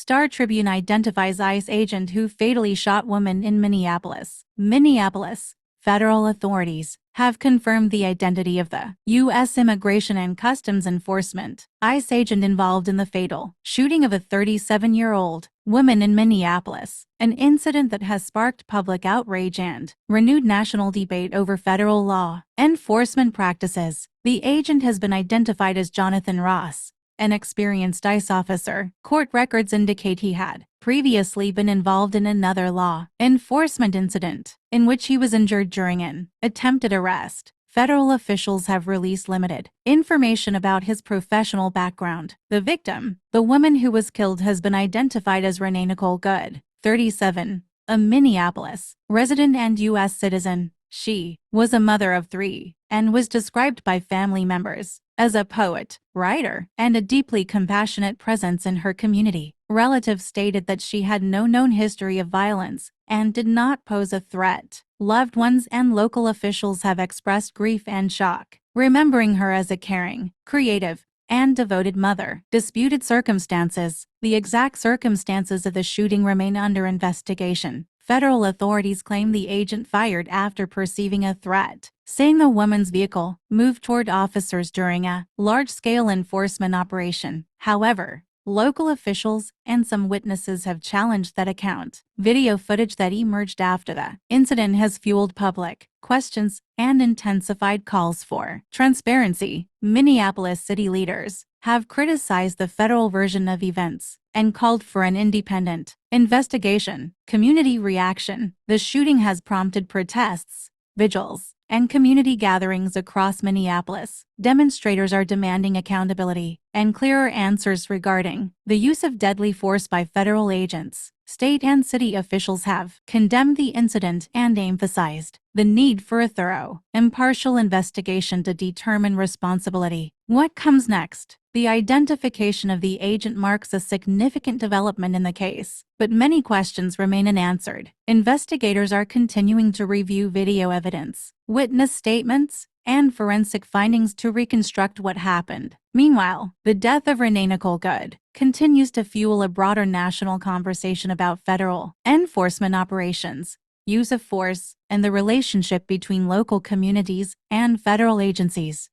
Tribune identifies ICE agent who fatally shot woman in Minneapolis. Minneapolis. Federal authorities have confirmed the identity of the U.S. Immigration and Customs Enforcement ICE agent involved in the fatal shooting of a 37-year-old woman in Minneapolis, an incident that has sparked public outrage and renewed national debate over federal law enforcement practices. The agent has been identified as Jonathan Ross, an experienced ICE officer. Court records indicate he had previously been involved in another law enforcement incident in which he was injured during an attempted arrest. Federal officials have released limited information about his professional background. The victim, the woman who was killed, has been identified as Renee Nicole Good, 37, a Minneapolis resident and U.S. citizen. She was a mother of 3 and was described by family members as a poet, writer, and a deeply compassionate presence in her community. Relatives stated that she had no known history of violence and did not pose a threat. Loved ones and local officials have expressed grief and shock, remembering her as a caring, creative, and devoted mother. Disputed circumstances. The exact circumstances of the shooting remain under investigation. Federal authorities claim the agent fired after perceiving a threat, saying the woman's vehicle moved toward officers during a large-scale enforcement operation. However, local officials and some witnesses have challenged that account. Video footage that emerged after the incident has fueled public questions and intensified calls for transparency. Minneapolis city leaders have criticized the federal version of events and called for an independent investigation. Community reaction. The shooting has prompted protests, vigils, and community gatherings across Minneapolis. Demonstrators are demanding accountability and clearer answers regarding the use of deadly force by federal agents. State and city officials have condemned the incident and emphasized the need for a thorough, impartial investigation to determine responsibility. What comes next? The identification of the agent marks a significant development in the case, but many questions remain unanswered. Investigators are continuing to review video evidence, witness statements, and forensic findings to reconstruct what happened. Meanwhile, the death of Renee Nicole Good continues to fuel a broader national conversation about federal enforcement operations, use of force, and the relationship between local communities and federal agencies.